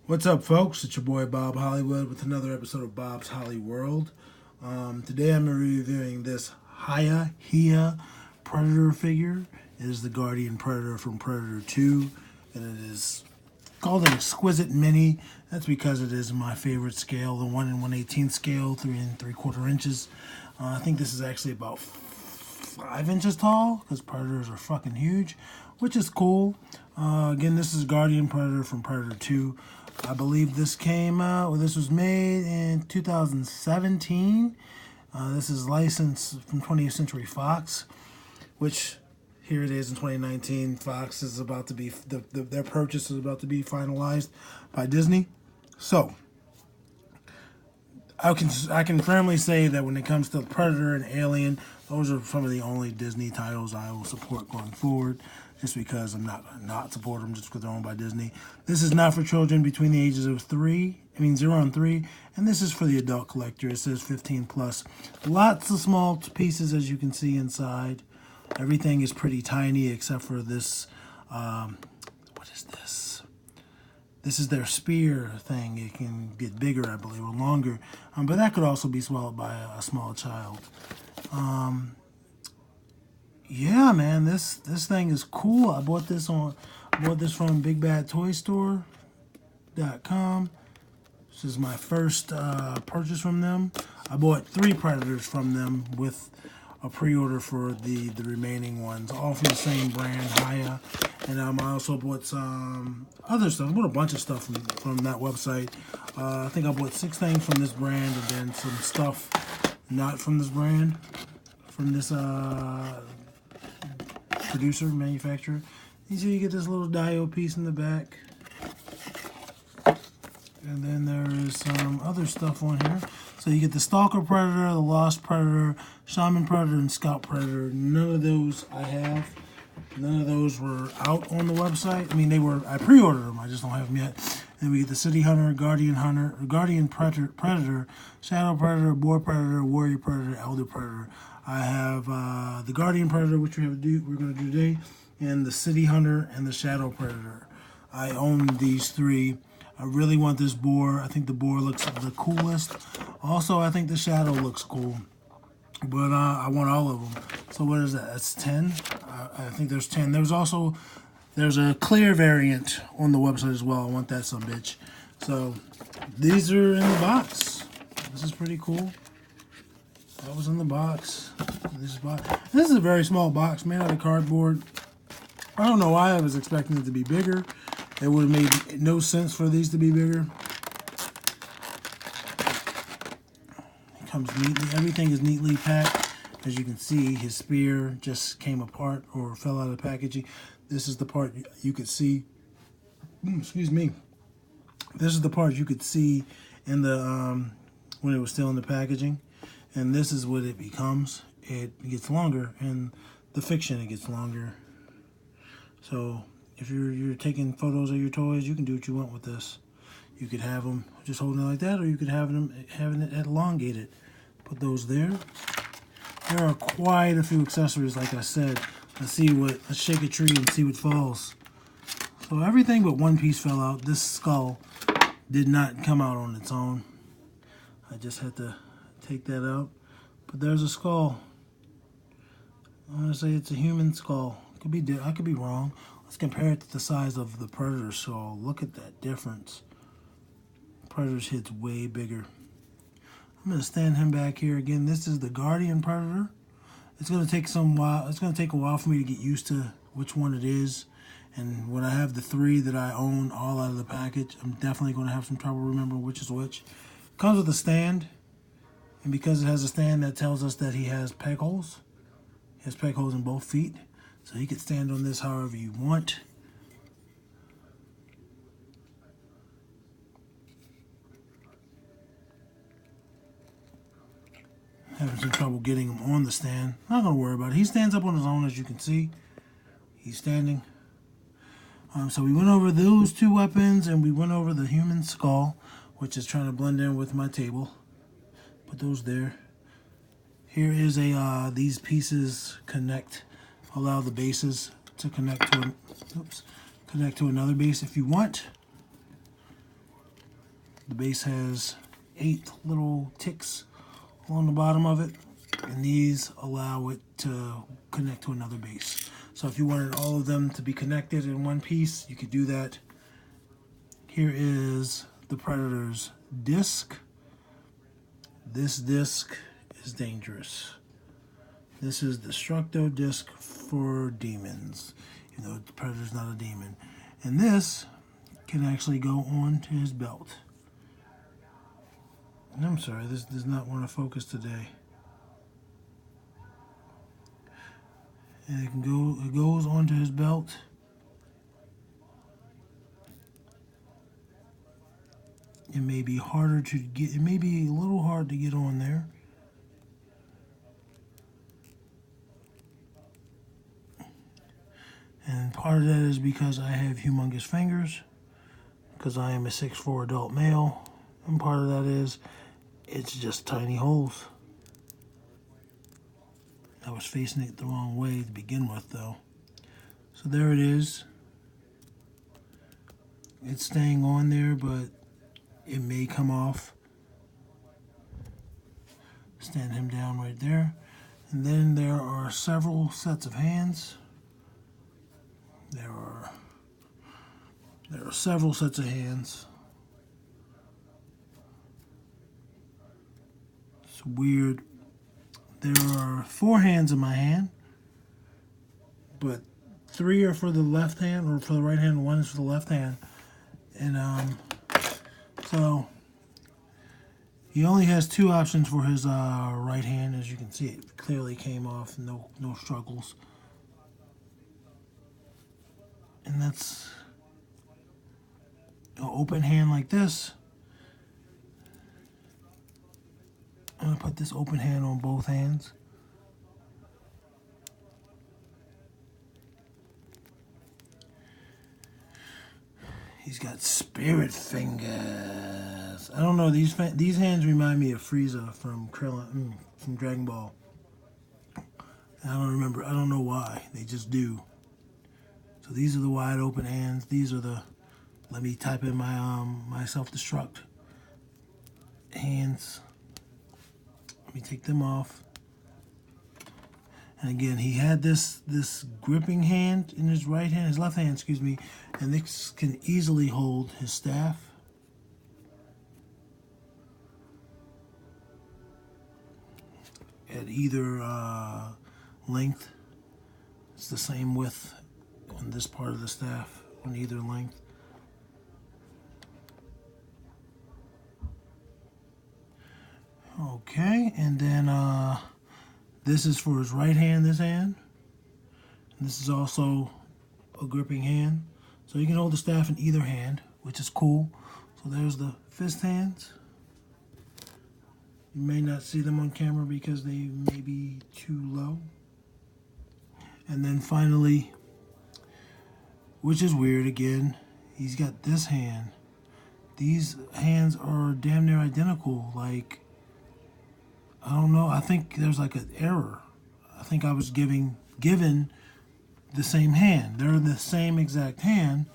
What's up, folks? It's your boy Bob Hollywood with another episode of Bob's Holly World. Today I'm reviewing this Hiya Predator figure. It is the Guardian Predator from Predator 2, and it is called an Exquisite Mini. That's because it is my favorite scale, the 1 in 1/18 scale, 3 3/4 inches. I think this is actually about 5 inches tall because Predators are fucking huge, which is cool. Again, this is Guardian Predator from Predator 2. I believe this came out, this was made in 2017. This is licensed from 20th Century Fox, which here it is in 2019. Fox is about to be, their purchase is about to be finalized by Disney. So, I can firmly say that when it comes to Predator and Alien, those are some of the only Disney titles I will support going forward, just because I'm not support them just because they're owned by Disney. This is not for children between the ages of 0 and 3, and this is for the adult collector. It says 15 plus. Lots of small pieces, as you can see inside. Everything is pretty tiny except for this. What is this? This is their spear thing. It can get bigger, I believe, or longer, but that could also be swallowed by a small child. Yeah, man, this thing is cool. I bought this from BigBadToyStore.com. This is my first purchase from them. I bought 3 Predators from them with a pre-order for the remaining ones, all from the same brand, Hiya. And I also bought some other stuff. I bought a bunch of stuff from that website. I think I bought 6 things from this brand and then some stuff not from this brand, from this manufacturer. And so you get this little diode piece in the back. And then there is some other stuff on here. So you get the Stalker Predator, the Lost Predator, Shaman Predator, and Scout Predator. None of those I have. None of those were out on the website. I mean, I pre-ordered them. I just don't have them yet. Then we get the City Hunter, Guardian Predator, Shadow Predator, Boar Predator, Warrior Predator, Elder Predator. I have the Guardian Predator, which we're going to do today, and the City Hunter and the Shadow Predator. I own these 3. I really want this boar. I think the boar looks the coolest. Also, I think the shadow looks cool. But I want all of them. So what is that? That's 10? I think there's 10. There's a clear variant on the website as well. I want that some bitch. So these are in the box. This is pretty cool. That was in the box. This is a very small box made out of cardboard. I don't know why I was expecting it to be bigger. It would have made no sense for these to be bigger. It comes neatly. Everything is neatly packed. As you can see, his spear just came apart or fell out of the packaging. This is the part you could see. Excuse me. This is the part you could see in the when it was still in the packaging. And this is what it becomes. It gets longer. In the fiction, it gets longer. So if you're taking photos of your toys, you can do what you want with this. You could have them just holding it like that, or you could have them having it elongated. Put those there. There are quite a few accessories, like I said. Let's shake a tree and see what falls. So everything but one piece fell out. This skull did not come out on its own. I just had to take that out. But there's a skull. I'm gonna say it's a human skull. I could be wrong. Let's compare it to the size of the Predator skull. Look at that difference. Predator's head's way bigger. I'm gonna stand him back here again. This is the Guardian Predator. It's gonna take a while for me to get used to which one it is. And when I have the 3 that I own all out of the package, I'm definitely gonna have some trouble remembering which is which. Comes with a stand. And because it has a stand, that tells us that he has peg holes. He has peg holes in both feet. So you can stand on this however you want. Having some trouble getting him on the stand. Not going to worry about it. He stands up on his own, as you can see. He's standing. So we went over those 2 weapons, and we went over the human skull, which is trying to blend in with my table. Put those there. Here is these pieces allow the bases to connect to another base if you want. The base has 8 little ticks along the bottom of it, and these allow it to connect to another base. So if you wanted all of them to be connected in one piece, you could do that. Here is the Predator's disc. This disc is dangerous. This is Destructo disc for demons, even though the Predator's not a demon. And this can actually go on to his belt. And I'm sorry, this does not want to focus today. And it goes onto his belt. It may be harder to get, it may be a little hard to get on there. And part of that is because I have humongous fingers, because I am a 6'4" adult male. And part of that is, it's just tiny holes. I was facing it the wrong way to begin with, though. So there it is. It's staying on there, but it may come off. Stand him down right there. And then there are several sets of hands. There are several sets of hands. It's weird. There are 4 hands in my hand, but 3 are for the left hand, or for the right hand, and 1 is for the left hand. And so he only has 2 options for his right hand. As you can see, it clearly came off, no struggles. And that's an open hand like this. I'm going to put this open hand on both hands. He's got spirit fingers. I don't know, these hands remind me of Frieza from Krillin, from Dragon Ball. I don't know why, they just do. So these are the wide open hands. These are the, let me type in my self-destruct hands. Let me take them off. And again, he had this gripping hand in his right hand, his left hand, excuse me, and this can easily hold his staff. At either length. It's the same width on this part of the staff, on either length. Okay, and then this is for his right hand, this hand. And this is also a gripping hand. So you can hold the staff in either hand, which is cool. So there's the fist hands. You may not see them on camera because they may be too low. And then finally, which is weird again, he's got this hand. These hands are damn near identical. Like, I don't know, I think there's like an error. I think I was given the same hand. They're the same exact hand.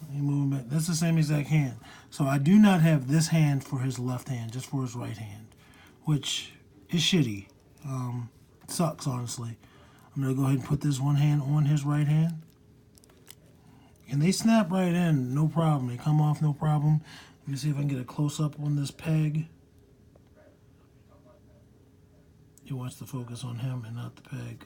Let me move them back. That's the same exact hand. So I do not have this hand for his left hand, just for his right hand, which is shitty. It sucks, honestly. I'm going to go ahead and put this one hand on his right hand. And they snap right in, no problem. They come off, no problem. Let me see if I can get a close-up on this peg. He wants to focus on him and not the peg.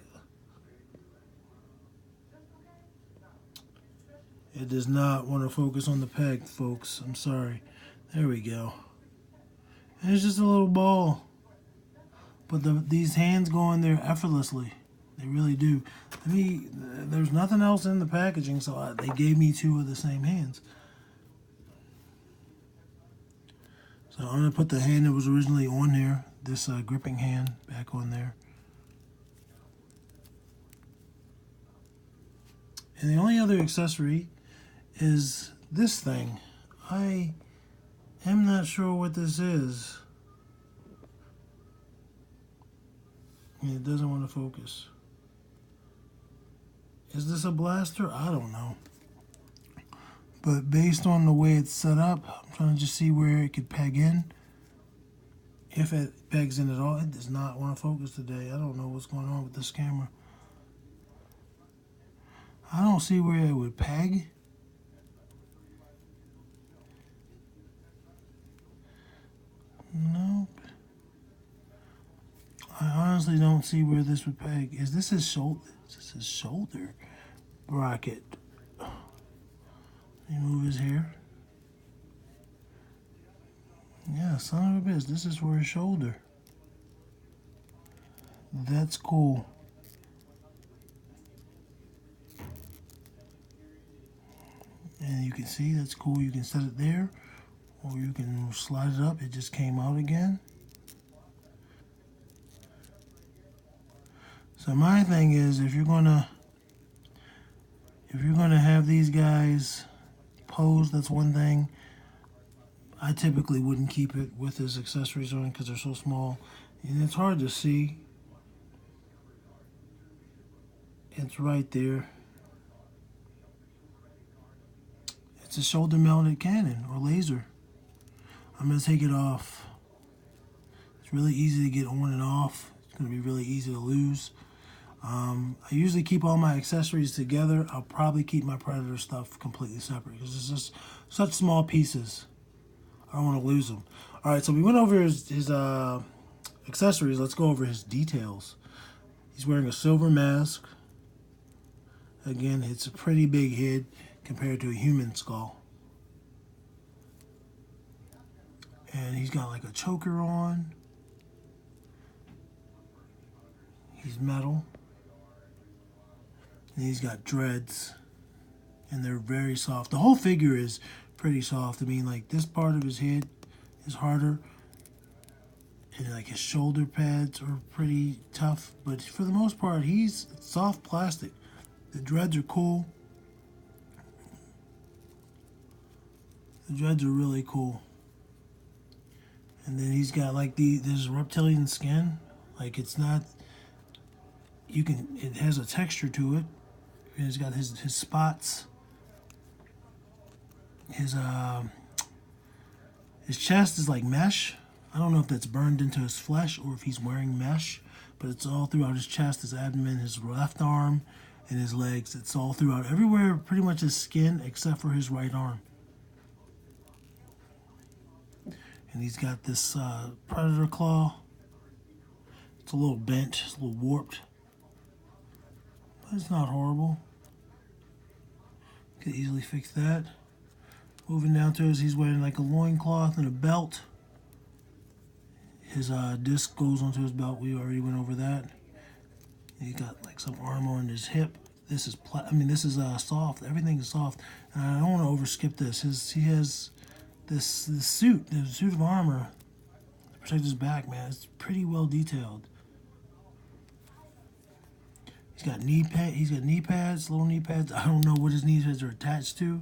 It does not want to focus on the peg, folks. I'm sorry. There we go. And it's just a little ball. But these hands go in there effortlessly. They really do. There's nothing else in the packaging, so they gave me 2 of the same hands. So I'm going to put the hand that was originally on here, this gripping hand, back on there. And the only other accessory is this thing. I am not sure what this is. And it doesn't want to focus. Is this a blaster? I don't know. But based on the way it's set up, I'm trying to just see where it could peg in. If it pegs in at all. It does not want to focus today. I don't know what's going on with this camera. I don't see where it would peg. Nope. I honestly don't see where this would peg. Is this his shoulder? Is this his shoulder bracket? Let me move his hair. Yeah, son of a bitch. This is for his shoulder. That's cool. And you can see that's cool. You can set it there, or you can slide it up. It just came out again. So my thing is, if you're gonna have these guys pose, that's one thing. I typically wouldn't keep it with his accessories on because they're so small, and it's hard to see. It's right there. It's a shoulder mounted cannon or laser. I'm going to take it off. It's really easy to get on and off. It's going to be really easy to lose. I usually keep all my accessories together. I'll probably keep my Predator stuff completely separate because it's just such small pieces. I don't want to lose them. All right, so we went over his accessories. Let's go over his details. He's wearing a silver mask. Again, it's a pretty big head compared to a human skull. And he's got like a choker on. He's metal. And he's got dreads. And they're very soft. The whole figure is pretty soft. I mean, like this part of his head is harder. And like his shoulder pads are pretty tough. But for the most part, he's soft plastic. The dreads are cool. The dreads are really cool. And then he's got like this reptilian skin. Like it's not, it has a texture to it. And he's got his spots. His chest is like mesh. I don't know if that's burned into his flesh or if he's wearing mesh, but it's all throughout his chest, his abdomen, his left arm, and his legs. It's all throughout everywhere, pretty much his skin except for his right arm. And he's got this predator claw. It's a little bent, it's a little warped. But it's not horrible. Could easily fix that. Moving down to he's wearing like a loincloth and a belt. His disc goes onto his belt. We already went over that. He got like some armor on his hip. This is this is soft. Everything is soft. And I don't want to overskip this. He has this suit, the suit of armor to protect his back, man. It's pretty well detailed. He's got knee pads, little knee pads. I don't know what his knee pads are attached to.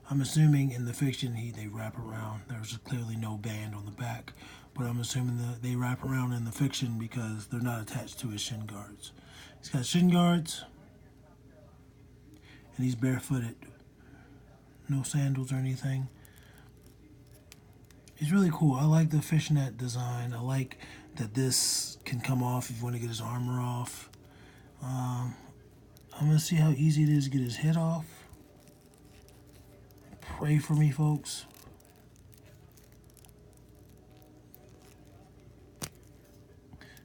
I'm assuming in the fiction they wrap around. There's clearly no band on the back, but I'm assuming that they wrap around in the fiction because they're not attached to his shin guards. He's got shin guards, and he's barefooted. No sandals or anything. It's really cool. I like the fishnet design. I like that this can come off if you want to get his armor off. I'm going to see how easy it is to get his head off. Pray for me, folks.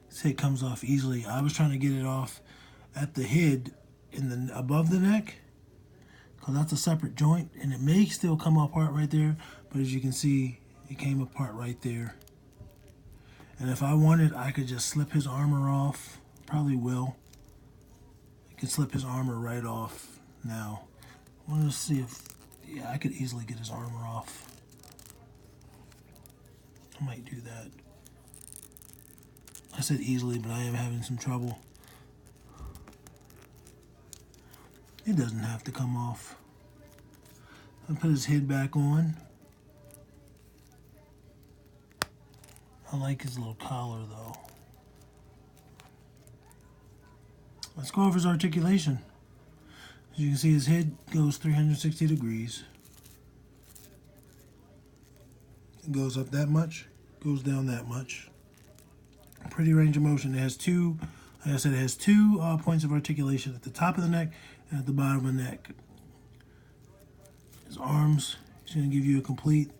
This head comes off easily. I was trying to get it off at the head above the neck, because that's a separate joint, and it may still come apart right there, but as you can see, it came apart right there. And if I wanted, I could just slip his armor off. Probably will. I could slip his armor right off now. I want to see if, yeah, I could easily get his armor off. I might do that. I said easily, but I am having some trouble. It doesn't have to come off. I'll put his head back on. I like his little collar though. Let's go over his articulation. As you can see, his head goes 360 degrees. It goes up that much, goes down that much. Pretty range of motion. It has two, like I said, it has two points of articulation at the top of the neck and at the bottom of the neck. His arms, he's going to give you a complete,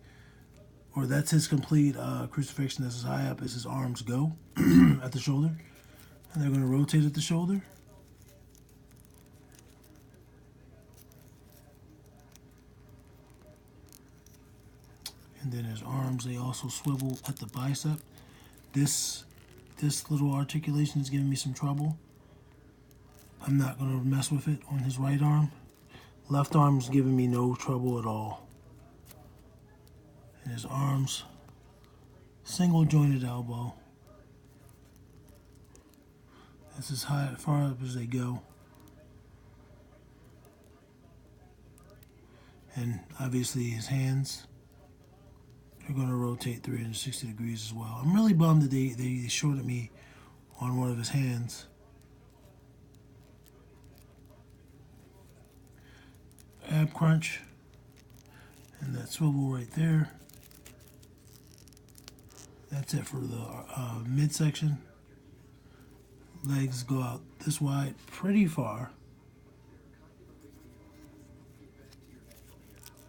or that's his complete crucifixion. That's as high up as his arms go at the shoulder. And they're going to rotate at the shoulder. And then his arms, they also swivel at the bicep. This little articulation is giving me some trouble. I'm not going to mess with it on his right arm. Left arm's giving me no trouble at all. And his arms, single jointed elbow. That's as high, far up as they go. And obviously his hands are going to rotate 360 degrees as well. I'm really bummed that they shorted me on one of his hands. Ab crunch. And that swivel right there. That's it for the midsection. Legs go out this wide, pretty far.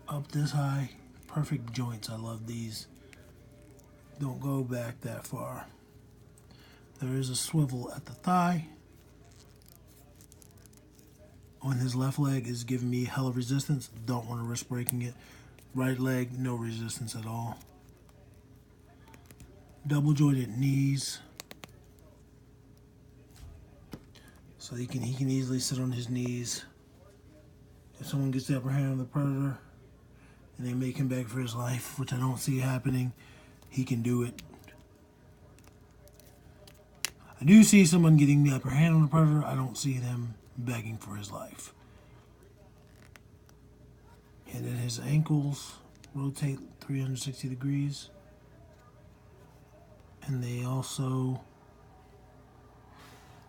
Up this high. Perfect joints. I love these. Don't go back that far. There is a swivel at the thigh. On his left leg is giving me hella resistance. Don't want to risk breaking it. Right leg, no resistance at all. Double jointed knees. So he can easily sit on his knees. If someone gets the upper hand on the predator and they make him beg for his life, which I don't see happening, he can do it. I do see someone getting the upper hand on the predator. I don't see them begging for his life. And then his ankles rotate 360 degrees. And they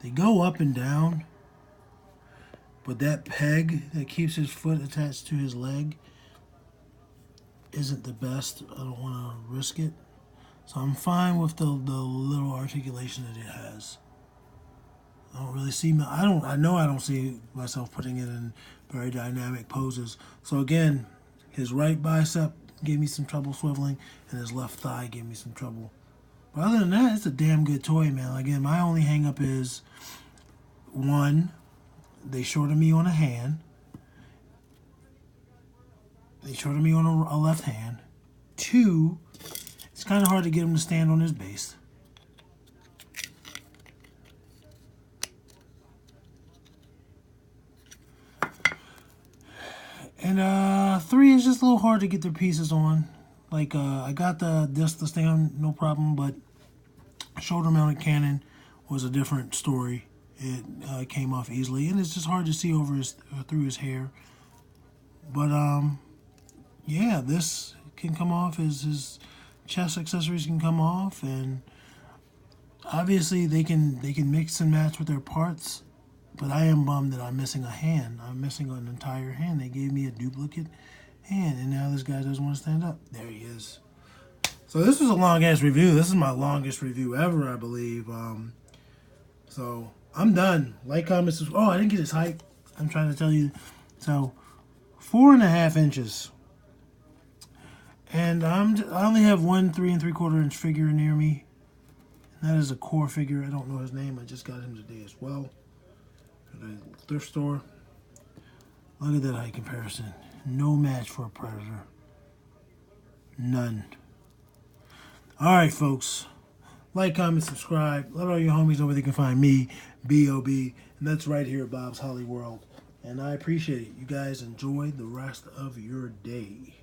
go up and down. But that peg that keeps his foot attached to his leg isn't the best. I don't want to risk it. So I'm fine with the little articulation that it has. I don't really see I know I don't see myself putting it in very dynamic poses. So again, his right bicep gave me some trouble swiveling, and his left thigh gave me some trouble. But other than that, it's a damn good toy, man. Again, my only hang up is, one, they shorted me on a hand. They shorted me on a left hand. Two, it's kind of hard to get him to stand on his base. And three is just a little hard to get their pieces on. Like, I got this to stand, no problem, but shoulder-mounted cannon was a different story. It came off easily, and it's just hard to see through his hair. But yeah, this can come off. His chest accessories can come off, and obviously they can mix and match with their parts. But I am bummed that I'm missing a hand. I'm missing an entire hand. They gave me a duplicate hand, and now this guy doesn't want to stand up. There he is. So this was a long-ass review. This is my longest review ever, I believe. So I'm done. Like, comment, subscribe. Oh, I didn't get his height. I'm trying to tell you. So 4.5 inches. And I only have one 3 3/4 inch figure near me. And that is a core figure. I don't know his name. I just got him today as well. At a thrift store. Look at that height comparison. No match for a predator. None. Alright, folks. Like, comment, subscribe. Let all your homies know where they can find me, B.O.B. And that's right here at Bob's Holly World. And I appreciate it. You guys enjoy the rest of your day.